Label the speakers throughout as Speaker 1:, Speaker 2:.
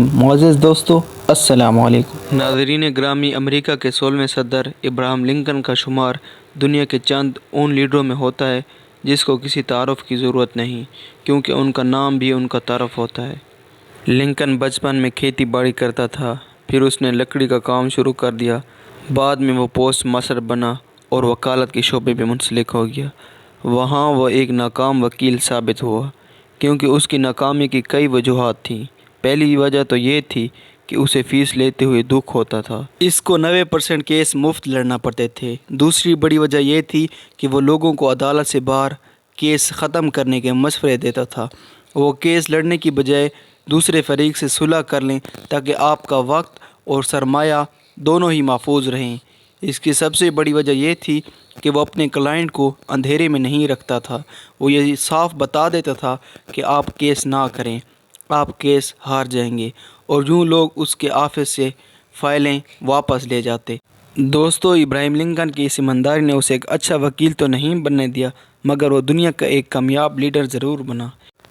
Speaker 1: معزز دوستو السلام علیکم ناظرین گرامی، امریکہ کے 16ویں صدر ابراہم لنکن کا شمار دنیا کے چند ان لیڈروں میں ہوتا ہے جس کو کسی تعارف کی ضرورت نہیں، کیونکہ ان کا نام بھی ان کا تعارف ہوتا ہے۔ لنکن بچپن میں کھیتی باڑی کرتا تھا، پھر اس نے لکڑی کا کام شروع کر دیا۔ بعد میں وہ پوسٹ ماسٹر بنا اور وکالت کے شعبے میں منسلک ہو گیا۔ وہاں وہ ایک ناکام وکیل ثابت ہوا، کیونکہ اس کی ناکامی کی کئی وجوہات تھیں۔ پہلی وجہ تو یہ تھی کہ اسے فیس لیتے ہوئے دکھ ہوتا تھا۔ اس کو 90% کیس مفت لڑنا پڑتے تھے۔ دوسری بڑی وجہ یہ تھی کہ وہ لوگوں کو عدالت سے باہر کیس ختم کرنے کے مشورے دیتا تھا۔ وہ کیس لڑنے کی بجائے دوسرے فریق سے صلح کر لیں تاکہ آپ کا وقت اور سرمایہ دونوں ہی محفوظ رہیں۔ اس کی سب سے بڑی وجہ یہ تھی کہ وہ اپنے کلائنٹ کو اندھیرے میں نہیں رکھتا تھا۔ وہ یہ صاف بتا دیتا تھا کہ آپ کیس نہ کریں، آپ کیس ہار جائیں گے، اور یوں لوگ اس کے آفس سے فائلیں واپس لے جاتے۔ دوستو، ابراہیم لنکن کی اس ایمانداری نے اسے ایک اچھا وکیل تو نہیں بننے دیا، مگر وہ دنیا کا ایک کامیاب لیڈر ضرور بنا۔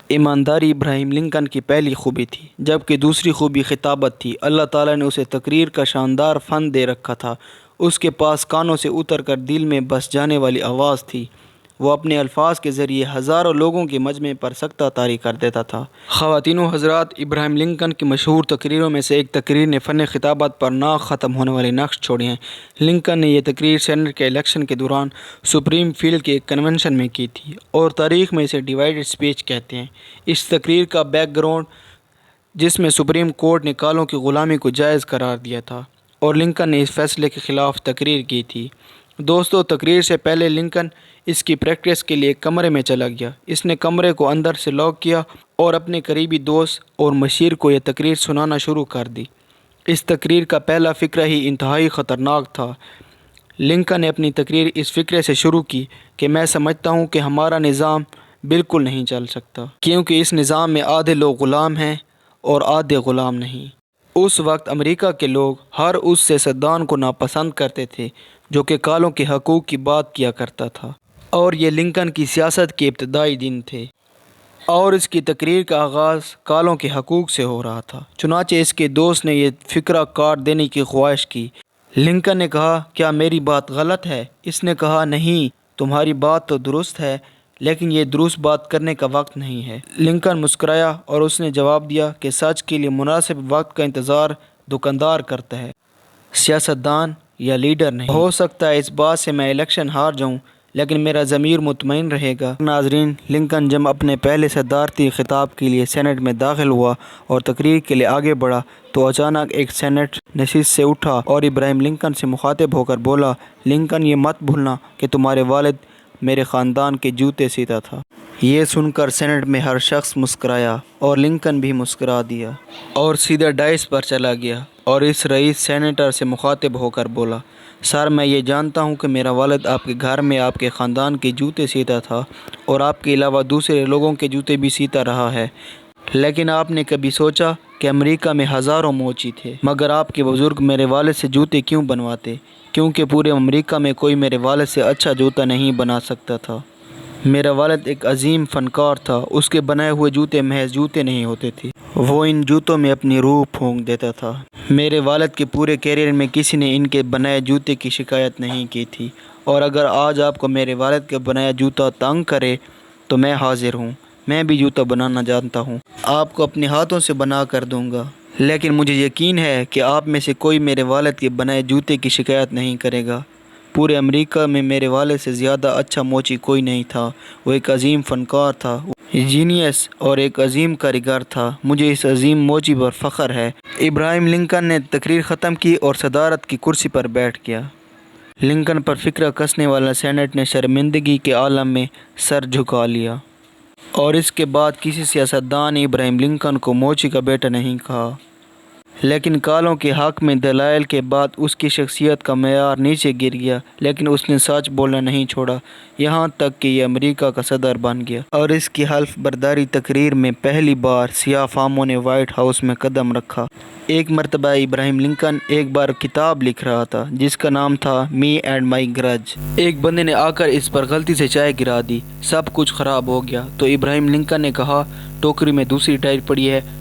Speaker 1: ایمانداری ابراہیم لنکن کی پہلی خوبی تھی، جبکہ دوسری خوبی خطابت تھی۔ اللہ تعالیٰ نے اسے تقریر کا شاندار فن دے رکھا تھا۔ اس کے پاس کانوں سے اتر کر دل میں بس جانے والی آواز تھی۔ وہ اپنے الفاظ کے ذریعے ہزاروں لوگوں کے مجمع پر سکتہ طاری کر دیتا تھا۔ خواتین و حضرات، ابراہیم لنکن کی مشہور تقریروں میں سے ایک تقریر نے فن خطابت پر نہ ختم ہونے والے نقش چھوڑے ہیں۔ لنکن نے یہ تقریر سینٹ کے الیکشن کے دوران سپریم فیلڈ کے ایک کنونشن میں کی تھی، اور تاریخ میں اسے ڈیوائیڈڈ اسپیچ کہتے ہیں۔ اس تقریر کا بیک گراؤنڈ، جس میں سپریم کورٹ نے کالوں کی غلامی کو جائز قرار دیا تھا، اور لنکن نے اس فیصلے کے خلاف تقریر کی تھی۔ دوستو، تقریر سے پہلے لنکن اس کی پریکٹس کے لیے ایک کمرے میں چلا گیا۔ اس نے کمرے کو اندر سے لاک کیا اور اپنے قریبی دوست اور مشیر کو یہ تقریر سنانا شروع کر دی۔ اس تقریر کا پہلا فقرہ ہی انتہائی خطرناک تھا۔ لنکن نے اپنی تقریر اس فقرے سے شروع کی کہ میں سمجھتا ہوں کہ ہمارا نظام بالکل نہیں چل سکتا، کیونکہ اس نظام میں آدھے لوگ غلام ہیں اور آدھے غلام نہیں۔ اس وقت امریکہ کے لوگ ہر اس سیاستدان کو ناپسند کرتے تھے جو کہ کالوں کے حقوق کی بات کیا کرتا تھا، اور یہ لنکن کی سیاست کے ابتدائی دن تھے، اور اس کی تقریر کا آغاز کالوں کے حقوق سے ہو رہا تھا۔ چنانچہ اس کے دوست نے یہ فقرہ کاٹ دینے کی خواہش کی۔ لنکن نے کہا، کیا میری بات غلط ہے؟ اس نے کہا، نہیں، تمہاری بات تو درست ہے، لیکن یہ درست بات کرنے کا وقت نہیں ہے۔ لنکن مسکرایا اور اس نے جواب دیا کہ سچ کے لیے مناسب وقت کا انتظار دکاندار کرتا ہے، سیاستدان یا لیڈر نہیں۔ ہو سکتا ہے اس بات سے میں الیکشن ہار جاؤں، لیکن میرا ضمیر مطمئن رہے گا۔ ناظرین، لنکن جب اپنے پہلے صدارتی خطاب کے لیے سینٹ میں داخل ہوا اور تقریر کے لیے آگے بڑھا تو اچانک ایک سینٹ نشست سے اٹھا اور ابراہیم لنکن سے مخاطب ہو کر بولا، لنکن، یہ مت بھولنا کہ تمہارے والد میرے خاندان کے جوتے سیتا تھا۔ یہ سن کر سینٹ میں ہر شخص مسکرایا اور لنکن بھی مسکرا دیا اور سیدھا ڈائس پر چلا گیا، اور اس رئیس سینیٹر سے مخاطب ہو کر بولا، سر، میں یہ جانتا ہوں کہ میرا والد آپ کے گھر میں آپ کے خاندان کے جوتے سیتا تھا اور آپ کے علاوہ دوسرے لوگوں کے جوتے بھی سیتا رہا ہے، لیکن آپ نے کبھی سوچا کہ امریکہ میں ہزاروں موچی تھے، مگر آپ کے بزرگ میرے والد سے جوتے کیوں بنواتے؟ کیونکہ پورے امریکہ میں کوئی میرے والد سے اچھا جوتا نہیں بنا سکتا تھا۔ میرا والد ایک عظیم فنکار تھا، اس کے بنائے ہوئے جوتے محض جوتے نہیں ہوتے تھے، وہ ان جوتوں میں اپنی روح پھونک دیتا تھا۔ میرے والد کے پورے کیریئر میں کسی نے ان کے بنائے جوتے کی شکایت نہیں کی تھی، اور اگر آج آپ کو میرے والد کا بنایا جوتا تنگ کرے تو میں حاضر ہوں، میں بھی جوتا بنانا جانتا ہوں، آپ کو اپنے ہاتھوں سے بنا کر دوں گا، لیکن مجھے یقین ہے کہ آپ میں سے کوئی میرے والد کے بنائے جوتے کی شکایت نہیں کرے گا۔ پورے امریکہ میں میرے والد سے زیادہ اچھا موچی کوئی نہیں تھا، وہ ایک عظیم فنکار تھا، جینیس اور ایک عظیم کاریگر تھا، مجھے اس عظیم موچی پر فخر ہے۔ ابراہیم لنکن نے تقریر ختم کی اور صدارت کی کرسی پر بیٹھ گیا۔ لنکن پر فقرہ کسنے والا سینٹ نے شرمندگی کے عالم میں سر جھکا لیا، اور اس کے بعد کسی سیاستدان نے ابراہیم لنکن کو موچی کا بیٹا نہیں کہا، لیکن کالوں کے حق میں دلائل کے بعد اس کی شخصیت کا معیار نیچے گر گیا، لیکن اس نے سچ بولنا نہیں چھوڑا، یہاں تک کہ یہ امریکہ کا صدر بن گیا۔ اور اس کی حلف برداری تقریر میں پہلی بار سیاہ فاموں نے وائٹ ہاؤس میں قدم رکھا۔ ایک مرتبہ ابراہیم لنکن ایک بار کتاب لکھ رہا تھا جس کا نام تھا می اینڈ مائی گرج۔ ایک بندے نے آ کر اس پر غلطی سے چائے گرا دی، سب کچھ خراب ہو گیا، تو ابراہیم لنکن نے کہا، ٹوکری میں دوسری ڈائری پڑی ہے،